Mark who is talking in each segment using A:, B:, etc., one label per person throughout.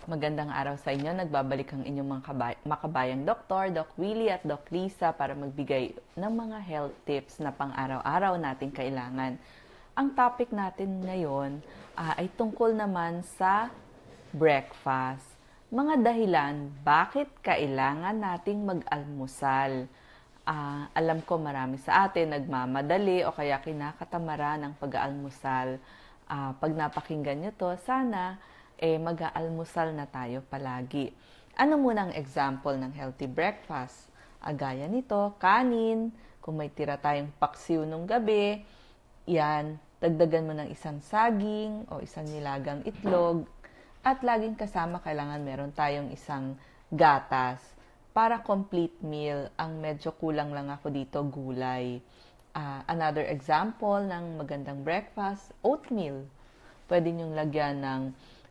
A: Magandang araw sa inyo. Nagbabalik ang inyong mga makabayang doktor, Doc Willie at Doc Lisa para magbigay ng mga health tips na pang-araw-araw nating kailangan. Ang topic natin ngayon ay tungkol naman sa breakfast. Mga dahilan bakit kailangan nating mag-almusal. Alam ko marami sa atin nagmamadali o kaya kinakatamara ng pag-aalmusal. Pag napakinggan nyo to, sana mag-aalmusal na tayo palagi. Ano muna ang example ng healthy breakfast? Gaya nito, kanin, kung may tira tayong paksiw nung gabi, yan, dagdagan mo ng isang saging o isang nilagang itlog, at laging kasama kailangan meron tayong isang gatas. Para complete meal, ang medyo kulang lang ako dito, gulay. Another example ng magandang breakfast, oatmeal. Pwede niyong lagyan ng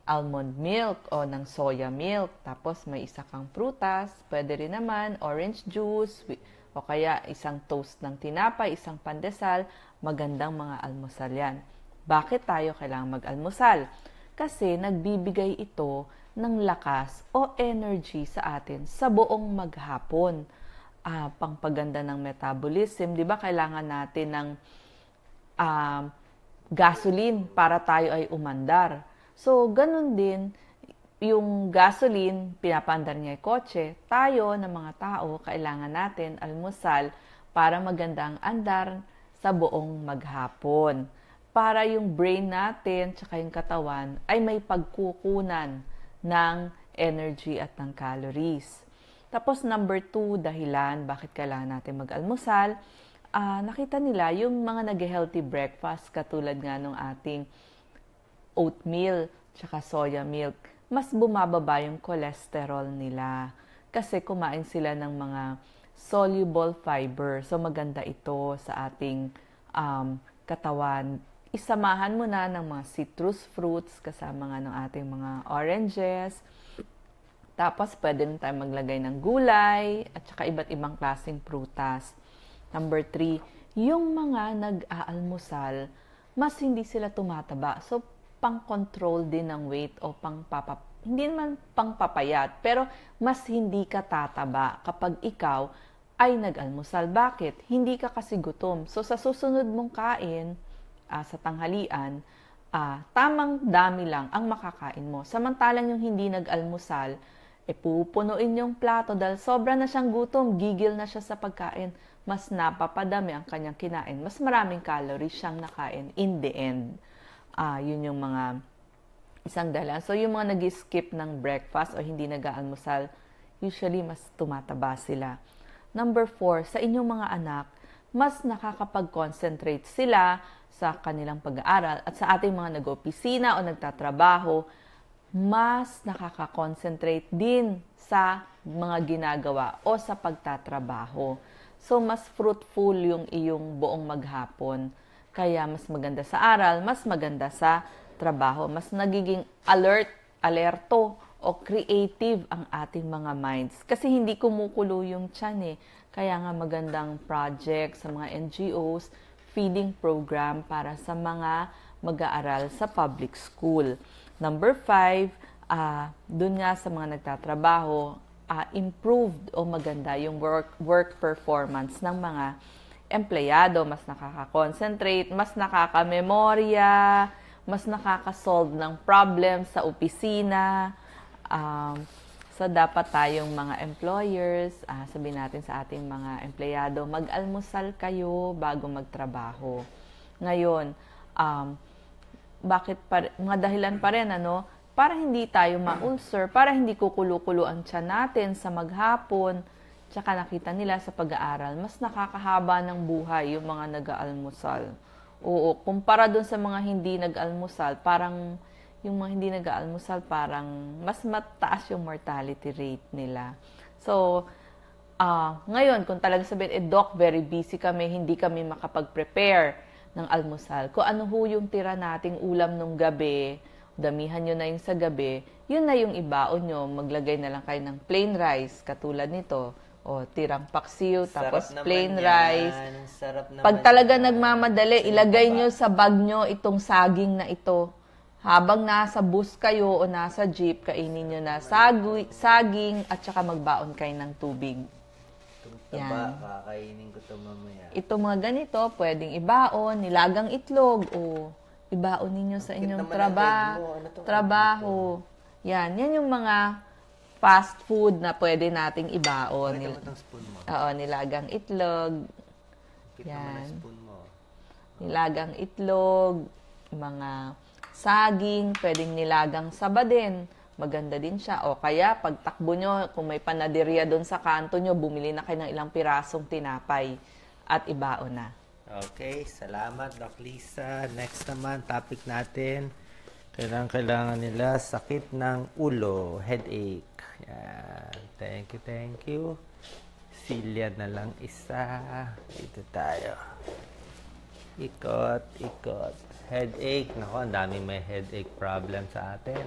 A: almond milk o ng soya milk. Tapos may isa kang prutas. Pwede rin naman orange juice o kaya isang toast ng tinapay, isang pandesal. Magandang mga almusal yan. Bakit tayo kailangang mag-almusal? Kasi nagbibigay ito ng lakas o energy sa atin sa buong maghapon. Pangpaganda ng metabolism. Di ba kailangan natin ng gasoline para tayo ay umandar. So, ganun din, yung gasoline, pinapandar niya yung kotse. Tayo, na mga tao, kailangan natin almusal para magandang andar sa buong maghapon. Para yung brain natin, tsaka yung katawan, ay may pagkukunan ng energy at ng calories. Tapos, number 2, dahilan, bakit kailangan natin mag-almusal. Nakita nila yung mga nag-healthy breakfast, katulad nga nung ating oatmeal, tsaka soya milk, mas bumababa yung cholesterol nila. Kasi kumain sila ng mga soluble fiber. So, maganda ito sa ating katawan. Isamahan mo na ng mga citrus fruits, kasama nga ng ating mga oranges. Tapos, pwede rin tayo maglagay ng gulay, at saka iba't ibang klaseng prutas. Number 3, yung mga nag-aalmusal, mas hindi sila tumataba. So, pang-control din ng weight o hindi naman pang-papayat, pero mas hindi ka tataba kapag ikaw ay nag-almusal. Bakit? Hindi ka kasi gutom. So, sa susunod mong kain, sa tanghalian, tamang dami lang ang makakain mo. Samantalang yung hindi nag-almusal, pupunuin yung plato dahil sobra na siyang gutom, gigil na siya sa pagkain, mas napapadami ang kanyang kinain, mas maraming calories siyang nakain in the end. Yun yung mga isang dahilan. So, yung mga nag-skip ng breakfast o hindi nag-aalmusal, usually mas tumataba sila. Number 4, sa inyong mga anak, mas nakakapag-concentrate sila sa kanilang pag-aaral at sa ating mga nag-opisina o nagtatrabaho, mas nakaka-concentrate din sa mga ginagawa o sa pagtatrabaho. So, mas fruitful yung iyong buong maghapon. Kaya mas maganda sa aral, mas maganda sa trabaho, mas nagiging alerto o creative ang ating mga minds. Kasi hindi kumukulo yung tiyan . Kaya nga magandang project sa mga NGOs, feeding program para sa mga mag-aaral sa public school. Number 5, dun nga sa mga nagtatrabaho, improved o maganda yung work performance ng mga empleyado, mas nakaka-concentrate, mas nakaka-memorya, mas nakaka-solve ng problem sa opisina. So, dapat tayong mga employers, sabihin natin sa ating mga empleyado, mag-almusal kayo bago magtrabaho. Ngayon, mga dahilan pa rin, para hindi tayo ma-ulcer, para hindi kukulo-kulo ang tiyan natin sa maghapon. Tsaka nakita nila sa pag-aaral, mas nakakahaba ng buhay yung mga nag-aalmusal. Oo, kumpara dun sa mga hindi nag-almusal, parang yung mga hindi nag-aalmusal, parang mas mataas yung mortality rate nila. So, ngayon, kung talagang sabihin, Doc, very busy kami, hindi kami makapag-prepare ng almusal. Kung ano ho yung tira nating ulam nung gabi, damihan nyo na yung sa gabi, yun na yung ibaon nyo. Maglagay na lang kayo ng plain rice, katulad nito. O, tirang paksiw, tapos plain rice.
B: Sarap naman.
A: Pag talaga nagmamadali, ilagay nyo sa bag nyo itong saging na ito. Habang nasa bus kayo o nasa jeep, kainin nyo na saging at saka magbaon kayo ng tubig.
B: Itong taba, kakainin ko ito mamaya.
A: Ito mga ganito, pwedeng ibaon, nilagang itlog, o ibaon ninyo sa inyong trabaho. Yan yung mga fast food na pwede nating ibaon.
B: Pakita mo itong spoon mo.
A: Oo, nilagang itlog.
B: Pakita mo na spoon mo.
A: Nilagang itlog, mga saging, pwedeng nilagang saba din. Maganda din siya. O kaya, pagtakbo nyo, kung may panaderia doon sa kanto nyo, bumili na kayo ng ilang pirasong tinapay at ibaon na.
B: Okay, salamat Doc Lisa. Next naman, topic natin. Kailangan nila sakit ng ulo, headache. Yan. Thank you. Silya na lang isa. Dito tayo. Ikot. Headache. Naku, ang daming may headache problem sa atin.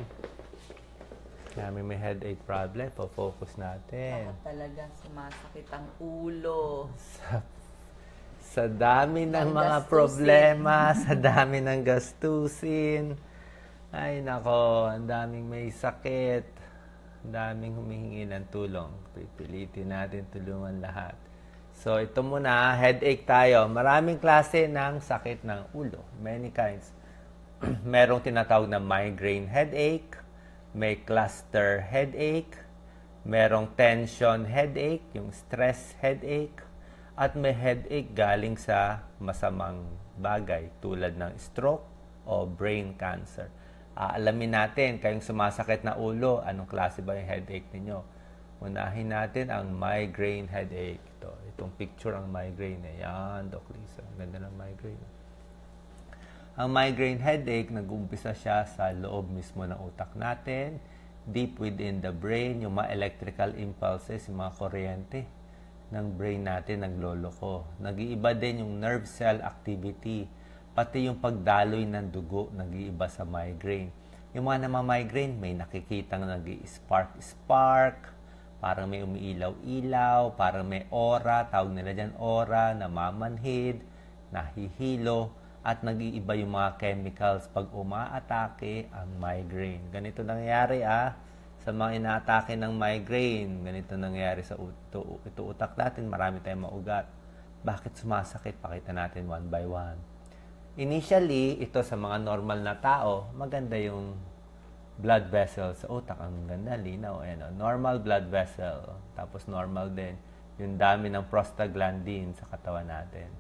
B: May headache problem. Po-focus natin.
A: Talaga sumasakit ang ulo.
B: Sa dami ng mga problema, sa dami ng gastusin. Ay, nako, ang daming may sakit. Ang daming humihingi ng tulong. Pipilitin natin tulungan lahat. So, ito muna, headache tayo. Maraming klase ng sakit ng ulo. Many kinds. Merong tinatawag na migraine headache, may cluster headache, merong tension headache, yung stress headache, at may headache galing sa masamang bagay tulad ng stroke o brain cancer. Alamin natin, kayong sumasakit na ulo, anong klase ba yung headache ninyo? Unahin natin ang migraine headache. Itong picture ang migraine. Ayan, Doc Lisa. Ganda ng migraine. Ang migraine headache, nag-umpisa siya sa loob mismo ng utak natin, deep within the brain, yung mga electrical impulses, yung mga kuryente ng brain natin nagloloko. Nag-iiba din yung nerve cell activity, pati yung pagdaloy ng dugo, nag-iiba sa migraine. Yung mga namamigraine, may nakikitang nag-i-spark, parang may umiilaw-ilaw, parang may aura, tawag nila dyan aura, namamanhid, nahihilo, at nag-iiba yung mga chemicals pag umaatake ang migraine. Ganito nangyayari sa mga inaatake ng migraine. Ganito nangyayari sa ito utak natin, marami tayong maugat. Bakit sumasakit? Pakita natin one by one. Initially, ito sa mga normal na tao, maganda yung blood vessel sa utak. Ang ganda, linaw. Normal blood vessel. Tapos normal din yung dami ng prostaglandin sa katawan natin.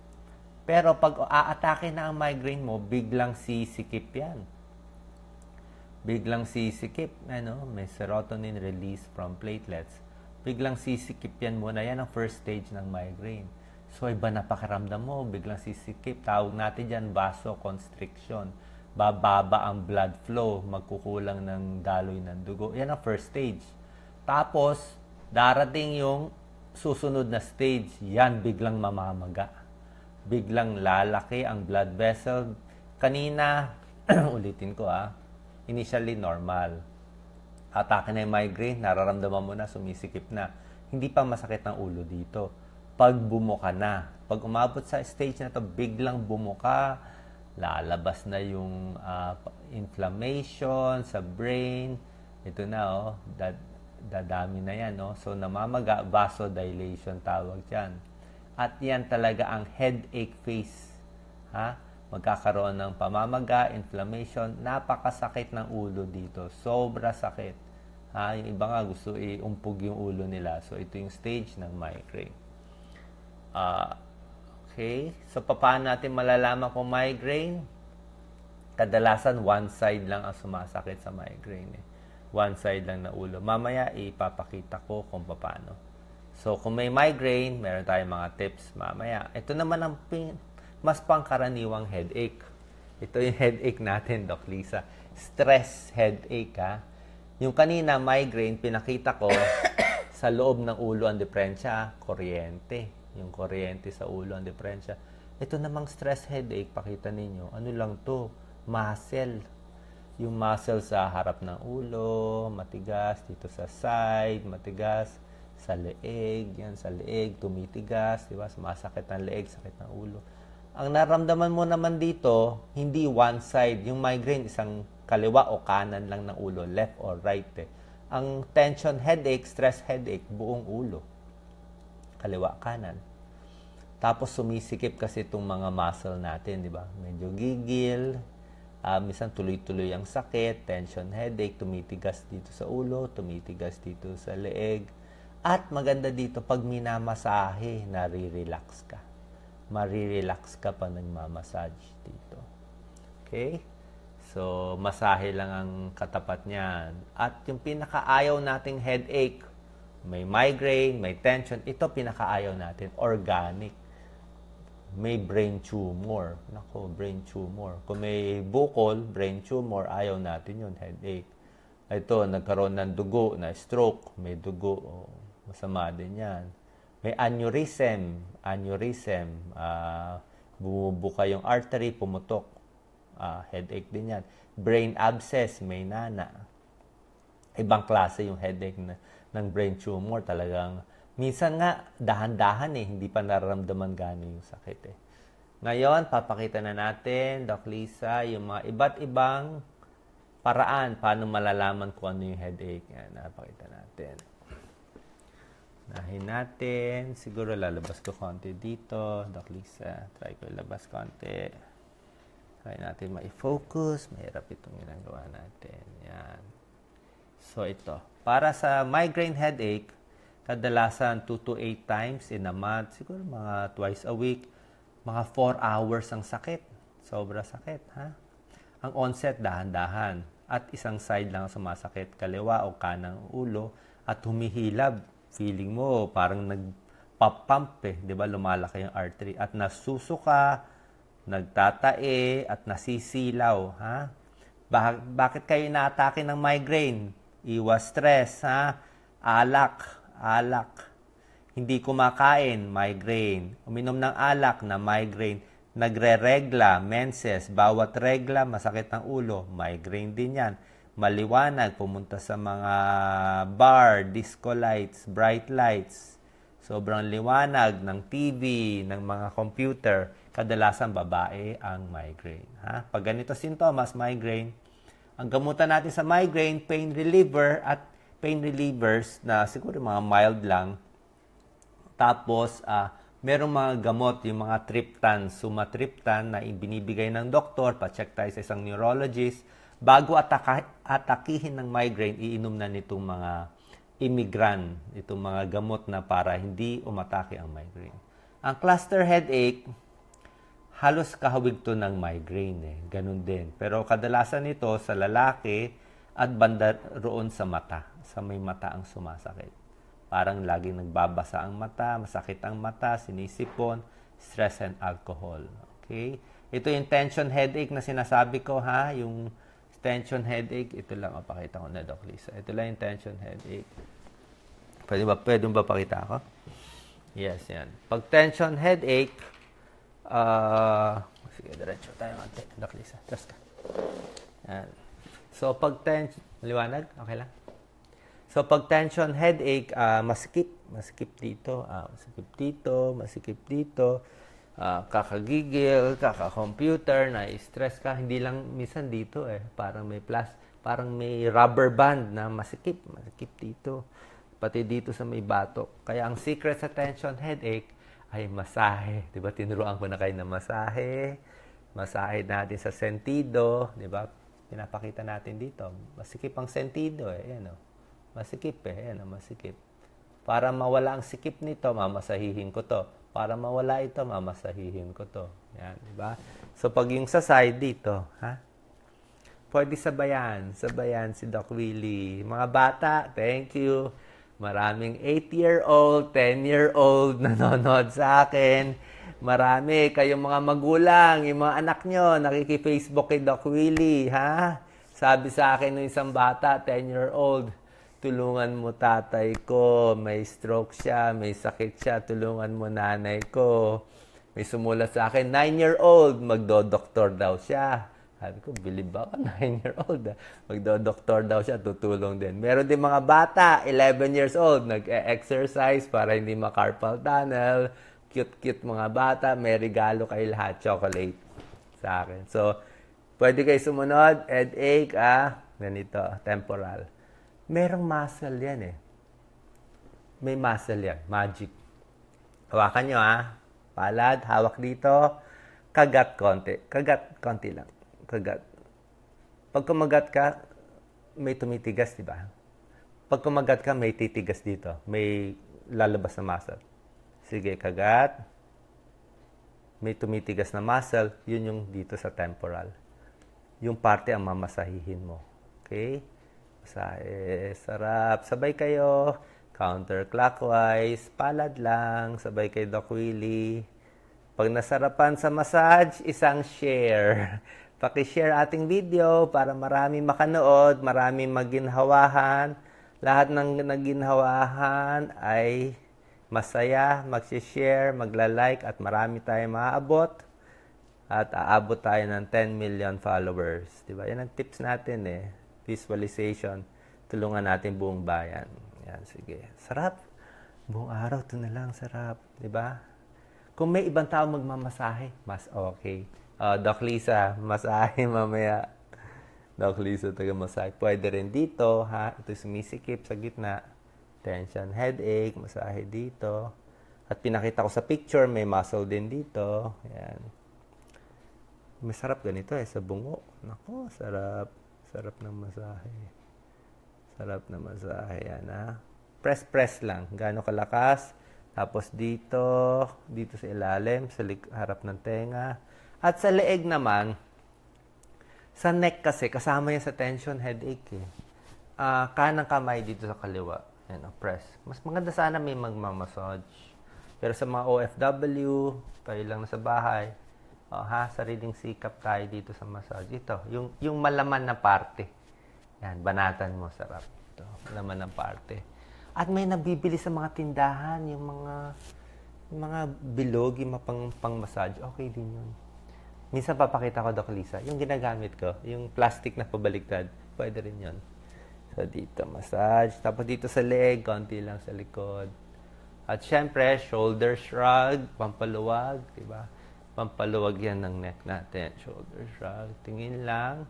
B: Pero pag aatake na ang migraine mo, biglang sisikip yan. Biglang sisikip. May serotonin release from platelets. Biglang sisikip yan muna. Yan ang first stage ng migraine. So, iba na pakiramdam mo. Biglang sisikip. Tawag natin dyan vasoconstriction. Bababa ang blood flow, magkukulang ng daloy ng dugo. Yan ang first stage. Tapos, darating yung susunod na stage. Yan, biglang mamamaga. Biglang lalaki ang blood vessel. Kanina, ulitin ko initially normal. Atake na yung migraine, nararamdaman mo na, sumisikip na. Hindi pa masakit ng ulo dito. Pag bumuka na, pag umabot sa stage na to, biglang bumuka, lalabas na yung inflammation sa brain. Ito na, dadami na yan. So, namamaga, vasodilation tawag dyan. At yan talaga ang headache phase. Magkakaroon ng pamamaga, inflammation, napakasakit ng ulo dito. Sobra sakit. Yung iba nga gusto iumpog yung ulo nila. So, ito yung stage ng migraine. Okay, so paano natin malalaman kung migraine? Kadalasan one side lang ang sumasakit sa migraine. One side lang na ulo. Mamaya ipapakita ko kung paano. So kung may migraine, meron tayong mga tips mamaya. Ito naman ang mas pangkaraniwang headache. Ito yung headache natin, Doc Lisa. Stress headache Yung kanina migraine, pinakita ko sa loob ng ulo ang diferensya, kuryente. Yung kuryente sa ulo, ang diferensya. Ito namang stress headache, pakita ninyo. Ano lang to? Muscle. Yung muscle sa harap ng ulo, matigas. Dito sa side, matigas. Sa leeg, yan sa leeg, tumitigas. Diba? Sumasakit ang leeg, sakit ng ulo. Ang naramdaman mo naman dito, hindi one side. Yung migraine, isang kaliwa o kanan lang ng ulo, left or right eh. Ang tension headache, stress headache, buong ulo. Kaliwa, kanan. Tapos sumisikip kasi itong mga muscle natin, di ba? Medyo gigil, minsan tuloy-tuloy ang sakit, tension headache, tumitigas dito sa ulo, tumitigas dito sa leeg. At maganda dito, pag minamasahe, nare-relax ka. Marirelax ka pa nagmamassage dito. Okay? So, masahe lang ang katapat niyan. At yung pinakaayaw nating headache, may migraine, may tension, ito pinakaayaw natin, organic. May brain tumor. Nako, brain tumor. Kung may bukol, brain tumor, ayaw natin yun, headache. Ito, nagkaroon ng dugo, na stroke, may dugo, masama din yan. May aneurysm, bumubuka yung artery, pumutok, headache din yan. Brain abscess, may nana. Ibang klase yung headache ng brain tumor, talagang minsan nga, dahan-dahan hindi pa nararamdaman gano'n yung sakit Ngayon, papakita na natin, Doc Lisa, yung mga iba't ibang paraan paano malalaman kung ano yung headache. Yan, napakita natin. Nahin natin. Siguro lalabas ko konti dito. Doc Lisa, try ko ilabas konti. Try natin ma-focus. Mahirap itong ginagawa natin. Yan. So, ito. Para sa migraine headache, kadalasan 2 to 8 times in a month, siguro mga twice a week, mga 4 hours ang sakit. Sobra sakit, ha? Ang onset, dahan-dahan. At isang side lang sumasakit, kaliwa o kanang ulo, at humihilab. Feeling mo, parang nagpapump di ba? Lumalaki yung artery. At nasusuka, nagtatae, at nasisilaw, ha? Bakit kayo inaatake ng migraine? Iwas stress, ha? Alak. Hindi kumakain, migraine. Uminom ng alak na migraine. Nagre-regla, menses. Bawat regla, masakit ang ulo. Migraine din yan. Maliwanag, pumunta sa mga bar, disco lights, bright lights. Sobrang liwanag ng TV, ng mga computer. Kadalasan babae ang migraine. Ha? Pag ganito sintomas, migraine, ang gamutan natin sa migraine, pain reliever at pain relievers na siguro mga mild lang. Tapos, merong mga gamot, yung mga triptan, sumatriptan na binibigay ng doktor, pa-check tayo sa isang neurologist. Bago atakihin ng migraine, iinom na nitong mga Imigran, itong mga gamot na para hindi umatake ang migraine. Ang cluster headache, halos kahawig to ng migraine. Ganun din. Pero kadalasan nito sa lalaki at banda roon sa mata. Sa may mata ang sumasakit. Parang laging nagbabasa ang mata, masakit ang mata, sinisipon, stress and alcohol. Okay? Ito yung tension headache na sinasabi ko, ha? Yung tension headache, ito lang, pakita ko na, Doc Lisa. Ito lang yung tension headache. Pwede ba pakita ako? Yes, yan. Pag tension headache, sige, diretso tayo ante, Doc Lisa. Trust ka. Yan. So, pag tension, maliwanag? Okay lang? So, pag tension headache, masikip dito, masikip dito, kakagigil, kaka-computer, na-stress ka, hindi lang minsan dito parang may rubber band na masikip dito, pati dito sa may batok. Kaya ang secret sa tension headache ay masahe. Diba? Tinuruan ko na kayo na masahe natin sa sentido, diba? Pinapakita natin dito, masikip ang sentido ayan masikip masikip. Para mawala ang sikip nito, mamasahihin ko to. Para mawala ito, mamasahihin ko to. Yan, di ba? So, pag yung sa side dito, ha? Pwede sabayan si Doc Willie. Mga bata, thank you. Maraming 8-year-old, 10-year-old nanonood sa akin. Marami kayong mga magulang, yung mga anak nyo, nakiki-Facebook kay Doc Willie, ha? Sabi sa akin ng isang bata, 10-year-old, tulungan mo tatay ko, may stroke siya, may sakit siya, tulungan mo nanay ko. May sumulat sa akin, 9-year-old, magdo-doktor daw siya. Sabi ko, believe ba ako, 9-year-old? Magdo-doktor daw siya, tutulong din. Meron din mga bata, 11 years old, nag-exercise para hindi ma-carpal tunnel. Cute-cute mga bata, may regalo kayo lahat, chocolate sa akin. So, Pwede kayo sumunod, headache, ganito, temporal. Merong muscle yan eh. May muscle yan, magic. Hawakan nyo palad, hawak dito, kagat konti lang, kagat. Pag kumagat ka, may tumitigas, di ba? Pag kumagat ka, may titigas dito, may lalabas na muscle. Sige, kagat. May tumitigas na muscle, yun yung dito sa temporal. Yung parte ang mamasahihin mo. Okay? Masahe, sarap. Sabay kayo. Counterclockwise. Palad lang. Sabay kay Doc Willie. Pag nasarapan sa massage, isang share. Paki-share ating video para marami makanood, marami maginhawahan. Lahat ng naginhawahan ay masaya, mag-share, magla-like at marami tayong maaabot. At aabot tayo ng 10 million followers. Diba? Yan ang tips natin Visualization. Tulungan natin buong bayan. Yan, sige. Sarap. Buong araw, ito na lang. Sarap. Diba? Kung may ibang tao magmamasahe, mas okay. Doc Lisa, masahe mamaya. Doc Lisa, taga-masahe. Pwede rin dito, Ito sumisikip sa gitna. Tension, headache, masahe dito. At pinakita ko sa picture, may muscle din dito. Yan. Masarap ganito sa bungo. Nako, sarap. Sarap ng masahe. Sarap ng masahe. Yan Press lang. Gaano kalakas. Tapos dito sa ilalim, sa harap ng tenga. At sa leeg naman, sa neck kasi, kasama yan sa tension, headache kanang kamay dito sa kaliwa. Yan, press. Mas maganda sana may magmamassage. Pero sa mga OFW, kayo lang nasa bahay, sariling sikap tayo dito sa massage. Ito, yung malaman na parte. Yan, banatan mo, sarap. Ito, malaman na parte. At may nabibili sa mga tindahan, yung mga bilog, yung pang-massage. Okay din yun. Minsan papakita ko, Doc Lisa, yung ginagamit ko, yung plastic na pabaliktad, pwede rin yun. So, dito, massage. Tapos dito sa leg, konti lang sa likod. At syempre, shoulder shrug, pampaluwag, diba? Pampaluwag yan ng neck natin. Shoulder shrug. Tingin lang.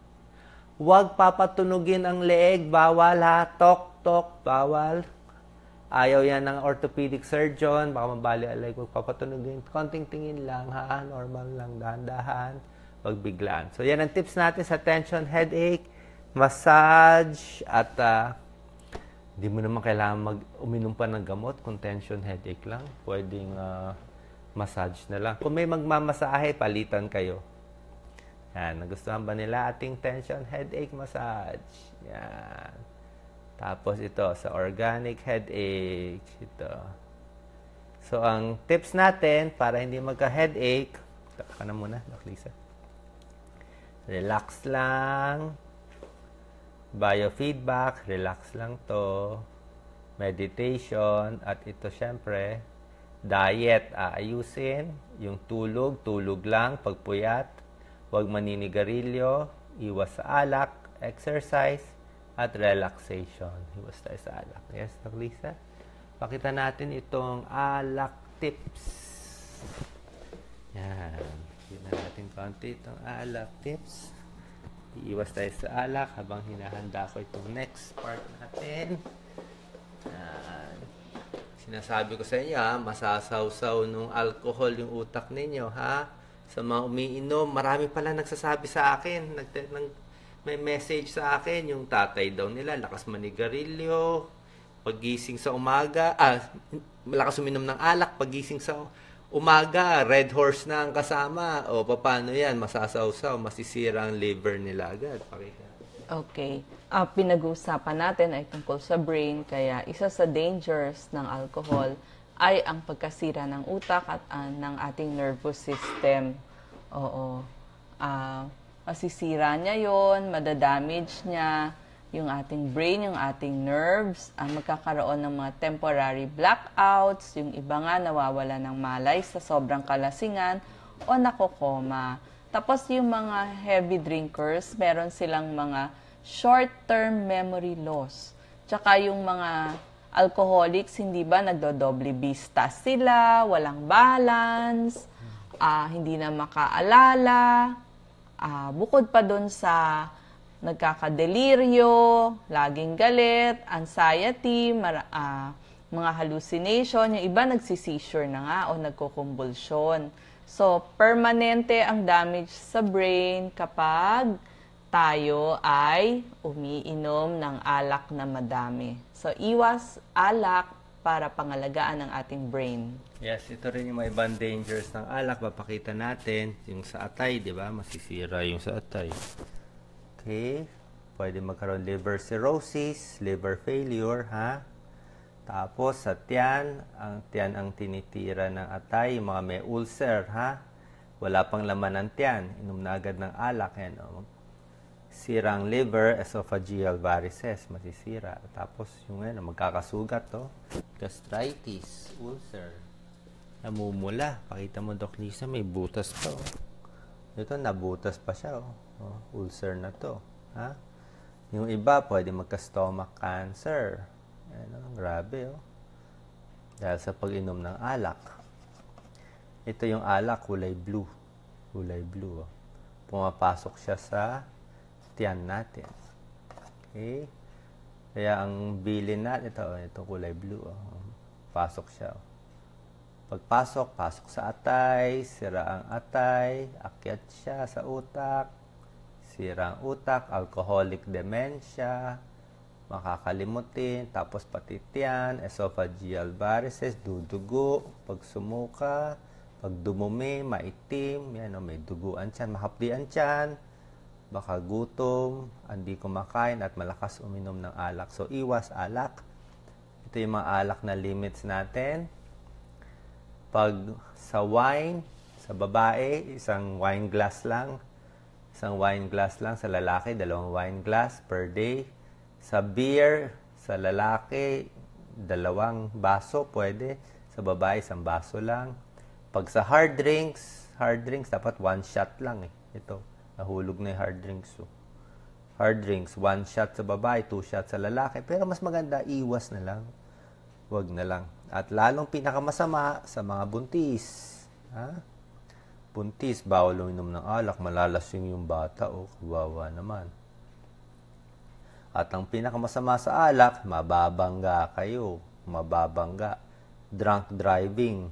B: Huwag papatunugin ang leeg. Bawal Tok, bawal. Ayaw yan ng orthopedic surgeon. Baka mabali ang leeg. Huwag papatunugin. Konting tingin lang Normal lang. Dahan-dahan. Huwag biglaan. So yan ang tips natin sa tension headache, massage, at hindi mo naman kailangan uminom pa ng gamot kung tension headache lang. Pwedeng massage na lang. Kung may magmamasahe, palitan kayo. Yan. Nagustuhan ba nila ating tension headache massage? Yan. Tapos ito, sa organic headache. Ito. So, ang tips natin para hindi magka-headache, taka ka na muna, Doc Lisa. Relax lang. Biofeedback, relax lang to. Meditation, at ito syempre, diet, aayusin. Yung tulog lang, pagpuyat. Huwag maninigarilyo, iwas sa alak, exercise, at relaxation. Iwas tayo sa alak. Yes, Doc Lisa? Pakita natin itong alak tips. Yan. Tignan natin konti itong alak tips. Iiwas tayo sa alak habang hinahanda ko itong next part natin. Yan. Sinasabi ko sa inyo, masasawsaw nung alcohol yung utak ninyo, Sa mga umiinom, marami pala nagsasabi sa akin, may message sa akin, yung tatay daw nila, lakas manigarilyo, pagising sa umaga, malakas uminom ng alak, pagising sa umaga, red horse na ang kasama. O, paano yan? Masasawsaw, masisira ang liver nila agad. Pakita.
A: Okay. Pinag-uusapan natin ay tungkol sa brain, kaya isa sa dangers ng alcohol ay ang pagkasira ng utak at ng ating nervous system. Oo. Masisira niya yon, madadamage niya yung ating brain, yung ating nerves, magkakaroon ng mga temporary blackouts, yung iba nga nawawala ng malay sa sobrang kalasingan o nakokoma. Tapos yung mga heavy drinkers, meron silang mga short-term memory loss. Tsaka yung mga alcoholics, hindi ba nagdodoble vista sila, walang balance, hindi na makaalala, bukod pa dun sa nagkakadeliryo, laging galit, anxiety, mga hallucination, yung iba nagsi-seizure na nga o nagkukumbulsyon. So, permanente ang damage sa brain kapag tayo ay umiinom ng alak na madami. So, iwas alak para pangalagaan ang ating brain.
B: Yes, ito rin yung mga ibang dangers ng alak. Papakita natin yung sa atay, di ba? Masisira yung sa atay. Okay. Pwede magkaroon liver cirrhosis, liver failure, ha? Tapos sa tiyan ang tinitira ng atay, yung mga may ulcer, ha? Wala pang laman ng tiyan, inom na agad ng alak, yan, o. Sirang liver, esophageal varices, masisira. Tapos yung magkakasugat, to. Gastritis, ulcer. Namumula. Pakita mo, Doc Lisa, may butas to. Ito, nabutas pa siya, oh. Ulcer na to, ha? Yung iba, pwede magka-stomach cancer. Grabe, oh. Dahil sa pag-inom ng alak. Ito yung alak, kulay blue. Kulay blue, oh. Pumapasok siya sa tiyan natin. Okay? Kaya ang bilin natin, ito kulay blue, oh. Pasok siya, oh. Pagpasok, pasok sa atay, sira ang atay, akyat siya sa utak, sira ang utak, alcoholic dementia, makakalimutin, tapos pati tiyan, esophageal varices, dudugo, pag sumuka, pag dumumi, maitim, yan, may duguan tiyan, mahapdian tiyan, baka gutom, hindi kumakain at malakas uminom ng alak. So, iwas alak. Ito yung mga alak na limits natin. Pag sa wine, sa babae, isang wine glass lang. Isang wine glass lang. Sa lalaki, 2 wine glass per day. Sa beer, sa lalaki, 2 baso pwede. Sa babae, 1 baso lang. Pag sa hard drinks dapat 1 shot lang, Ito, nahulog na yung hard drinks. So, hard drinks, 1 shot sa babae, 2 shots sa lalaki. Pero mas maganda, iwas na lang. Huwag na lang. At lalong pinakamasama sa mga buntis. Ha? Buntis, bawal uminom ng alak, malalasing yung bata, kawawa naman. At ang pinakamasama sa alak, mababangga kayo. Mababangga. Drunk driving.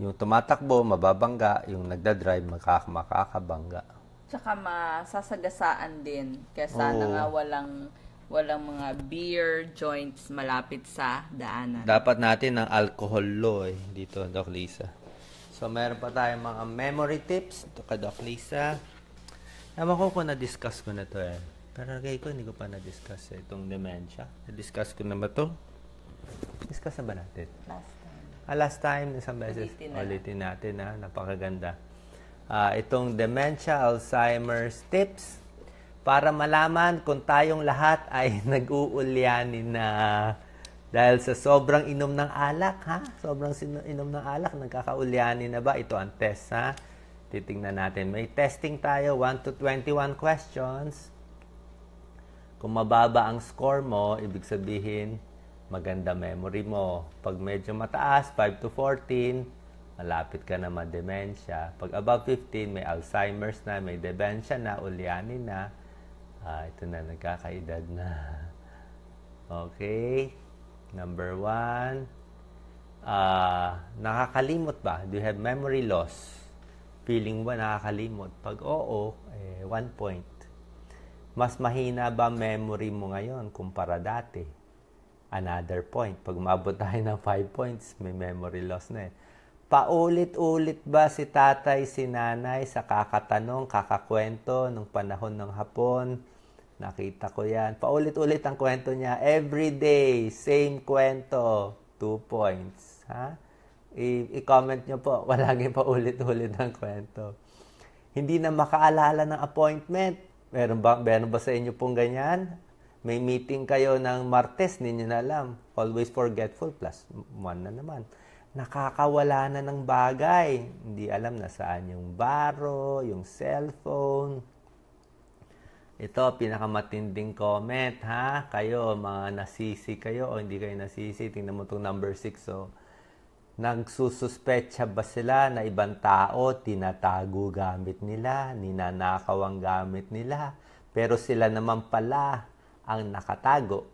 B: Yung tumatakbo, mababangga. Yung nagdadrive, makakabangga.
A: Tsaka masasagasaan din. Kaya sana nga walang mga beer joints malapit sa daanan.
B: Dapat natin ng alcohol law dito, Doc Lisa. So, meron pa tayong mga memory tips. Ito ka, Doc Lisa. Ewan ko kung na-discuss ko na to Pero kay ko, hindi ko pa na-discuss itong dementia. Na-discuss ko na ba to? Discuss na ba natin? Last time, isang beses. Ulitin natin, napakaganda. Itong dementia, Alzheimer's tips. Para malaman kung tayong lahat ay nag-uulyanin na dahil sa sobrang inom ng alak, Sobrang inom ng alak, nagkakaulyanin na ba? Ito ang test, Titingnan natin. May testing tayo, 1 to 21 questions. Kung mababa ang score mo, ibig sabihin, maganda memory mo. Pag medyo mataas, 5 to 14, malapit ka na ma-dementia. Pag above 15, may Alzheimer's na, may dementia na, ulyanin na. Ito na, nagkakaedad na. Okay. Number 1. Nakakalimot ba? Do you have memory loss? Feeling ba nakakalimot? Pag oo, 1 point. Mas mahina ba memory mo ngayon kumpara dati? Another point. Pag umabot tayo ng 5 points, may memory loss na Paulit-ulit ba si tatay, si nanay sa kakatanong, kakakwento nung panahon ng hapon? Nakita ko yan. Paulit-ulit ang kwento niya. Every day, same kwento. 2 points. I-comment nyo po. Walaging paulit-ulit ang kwento. Hindi na makaalala ng appointment. Meron ba sa inyo pong ganyan? May meeting kayo ng Martes, ninyo na alam. Always forgetful, plus 1 na naman. Nakakawala na ng bagay. Hindi alam na saan yung baro, yung cellphone. Ito, pinakamatinding comment, Kayo, mga nasisi kayo o hindi kayo nasisi. Tingnan mo itong number 6. So, Nagsususpetsa ba sila na ibang tao tinatago gamit nila, ninanakaw ang gamit nila, pero sila naman pala ang nakatago.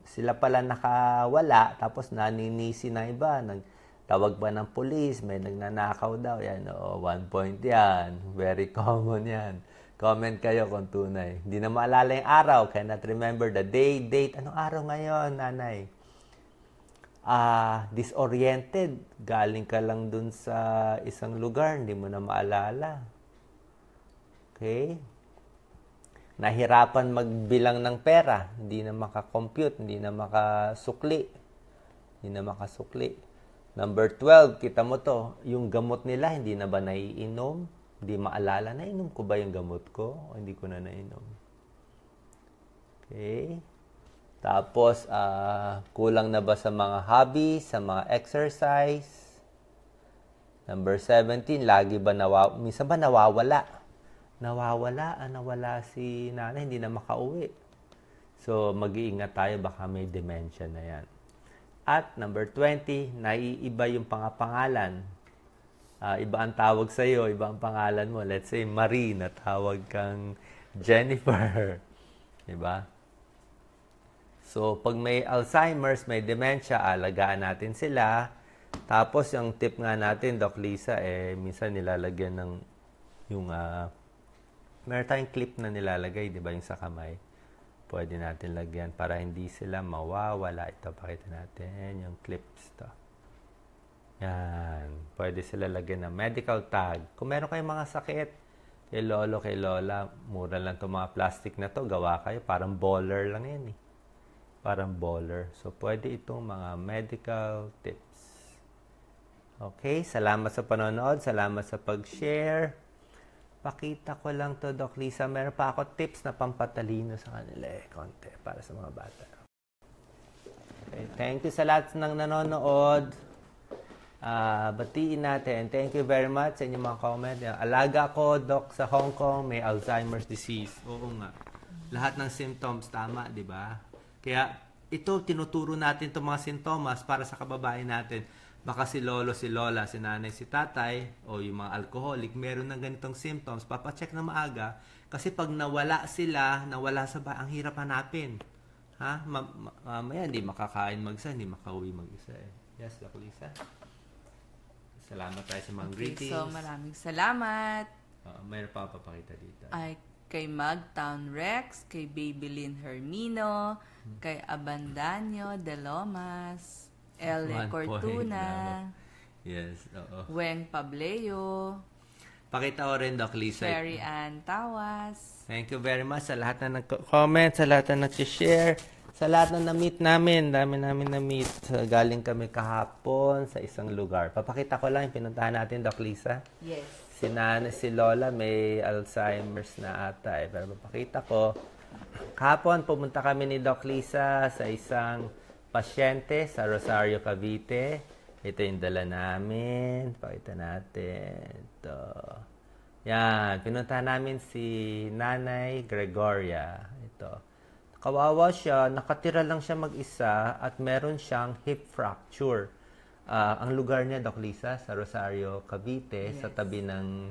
B: Sila pala nakawala, tapos naninisi ng iba, nagtawag pa ng pulis, may nagnanakaw daw. Yan, 1 point yan. Very common yan. Comment kayo kung tunay. Hindi na maalala yung araw, cannot remember the day, date. Anong araw ngayon, nanay? Disoriented. Galing ka lang dun sa isang lugar, hindi mo na maalala. Okay? Nahirapan magbilang ng pera, hindi na makakompute, hindi na makasukli. Hindi na makasukli. Number 12, kita mo to, yung gamot nila, hindi na ba naiinom? Hindi maalala, nainom ko ba yung gamot ko? O hindi ko na nainom? Okay? Tapos, kulang na ba sa mga hobby, sa mga exercise? Number 17, lagi ba minsan ba nawawala? Nawala si nanay, hindi na makauwi. So, mag-iingat tayo, baka may dementia na yan. At number 20, naiiba yung pangapangalan. Iba ang tawag sa iyo, iba ang pangalan mo. Let's say, Marie, natawag kang Jennifer. Diba? So, pag may Alzheimer's, may dementia, alagaan natin sila. Tapos, yung tip nga natin, Doc Lisa, minsan nilalagyan ng yung, meron tayong clip na nilalagay, di ba, yung sa kamay. Pwede natin lagyan para hindi sila mawawala. Ito, pakita natin yung clips to. Yan. Pwede sila lagyan ng medical tag. Kung meron kayong mga sakit, kay lolo, kay lola, mura lang itong mga plastic na to. Gawa kayo, parang baller lang yan eh. Parang baller. So, pwede itong mga medical tips. Okay, salamat sa panonood. Salamat sa pag-share. Pakita ko lang to, Doc Lisa. Meron pa ako tips na pampatalino sa kanila konti para sa mga bata. Okay, thank you sa lahat ng nanonood. Batiin natin. Thank you very much sa inyong mga comment. Alaga ko, Doc, sa Hong Kong, may Alzheimer's disease. Oo nga. Lahat ng symptoms, tama, di ba? Kaya ito, tinuturo natin itong mga sintomas para sa kababae natin. Baka si lolo, si lola, si nanay, si tatay, o yung mga alcoholic, meron ng ganitong symptoms, papacheck na maaga. Kasi pag nawala sila, nawala sa bahay, ang hirap hanapin. Ha? Mamaya, hindi makakain mag-isa, hindi makauwi mag-isa. Yes, Doc Lisa? Salamat tayo sa mga greetings.
A: So, maraming salamat.
B: Mayroon pa papakita dito.
A: Ay, kay Magtown Rex, kay Babylin Hermino, kay Abandanyo de Lomas, L. Cortuna,
B: yes, oo.
A: Weng Pableo,
B: Pakita ko rin, Doc Lisa.
A: Sherry Ann Tawas.
B: Thank you very much sa lahat na nag-comment, sa lahat na nag-share, sa lahat na na-meet namin. Dami namin na-meet. Galing kami kahapon sa isang lugar. Papakita ko lang yung pinuntahan natin, Doc Lisa.
A: Yes.
B: Si Nana, si Lola may Alzheimer's na ata. Pero papakita ko. Kahapon, pumunta kami ni Doc Lisa sa isang pasyente sa Rosario, Cavite. Ito yung dala namin. Pakita natin. Ito. Yan. Pinuntahan namin si Nanay Gregoria. Ito. Kawawa siya. Nakatira lang siya mag-isa at meron siyang hip fracture. Ang lugar niya, Doc Lisa, sa Rosario, Cavite, yes, sa tabi ng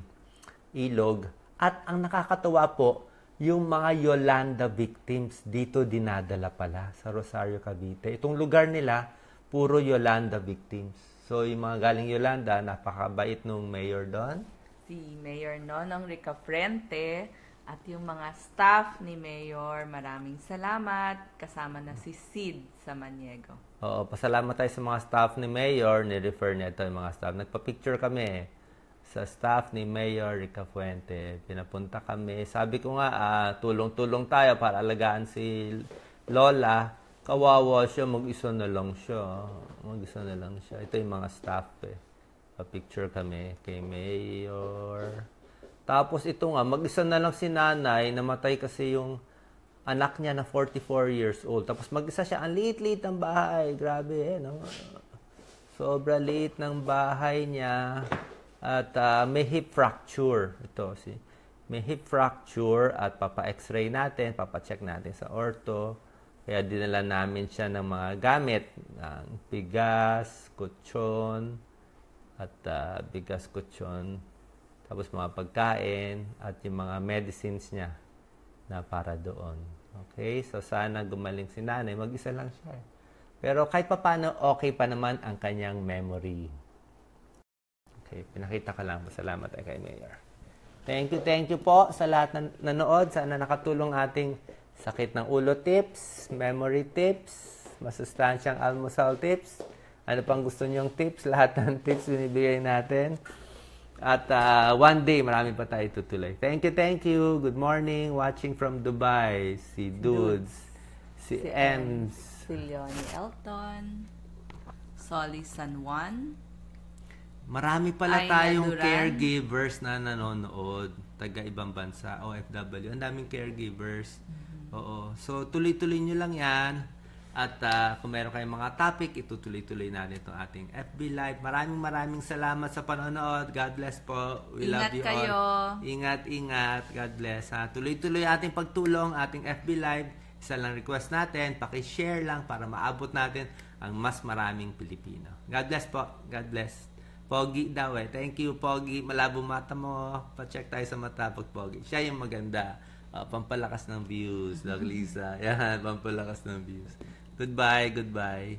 B: ilog. At ang nakakatuwa po, yung mga Yolanda victims dito dinadala pala sa Rosario, Cavite. Itong lugar nila, puro Yolanda victims. So, yung mga galing Yolanda, napakabait nung mayor doon.
A: Si Mayor Nonong Ricafrente at yung mga staff ni Mayor, maraming salamat. Kasama na si Sid Samaniego.
B: Oo, pasalamat tayo sa mga staff ni Mayor. Ni-refer niya ito yung mga staff. Nagpa-picture kami sa staff ni Mayor Ricafuente. Pinapunta kami. Sabi ko nga, tulong-tulong tayo para alagaan si Lola. Kawawa siya, mag-isa na lang siya. Mag-isa na lang siya. Ito yung mga staff Pa-picture kami kay Mayor. Tapos ito nga, mag-isa na lang si nanay. Namatay kasi yung anak niya na 44 years old. Tapos mag-isa siya. Ang liit-liit ng bahay. Grabe, no? Sobra liit ng bahay niya. At may hip fracture. Ito, may hip fracture at papa-x-ray natin, papa-check natin sa ortho. Kaya dinala namin siya ng mga gamit. Pigas, kutsyon, at bigas, kutsyon, tapos mga pagkain at yung mga medicines niya na para doon. Okay? So, sana gumaling si nanay. Mag-isa lang siya. Pero kahit paano, okay pa naman ang kanyang memory. Okay, pinakita ka lang. Salamat kay Mayor. Thank you po sa lahat na nanood. Sana nakatulong ating sakit ng ulo tips, memory tips, masustansyang almusal tips. Ano pang gusto nyong tips? Lahat ng tips binibigay natin. At one day, marami pa tayo tutuloy. Thank you. Good morning. Watching from Dubai. Si Dudes. Si Ems.
A: Si Leonie Elton. Solly San Juan.
B: Marami pala
A: Aina
B: tayong
A: Duran.
B: caregivers na nanonood. Taga ibang bansa, OFW. Ang daming caregivers. Oo. So, tuloy-tuloy nyo lang yan. At kung meron kayong mga topic, itutuloy-tuloy natin itong ating FB Live. Maraming salamat sa panonood. God bless po. We love you
A: kayo.
B: all. Ingat. God bless. Tuloy-tuloy ating pagtulong, ating FB Live. Isa lang request natin, paki-share lang para maabot natin ang mas maraming Pilipino. God bless po. God bless. Pogi daw eh. Thank you, Pogi. Malabo mata mo. Pa-check tayo sa mata pag Pogi. Siya yung maganda. Pampalakas ng views. Doc Lisa. Yan, pampalakas ng views. Goodbye.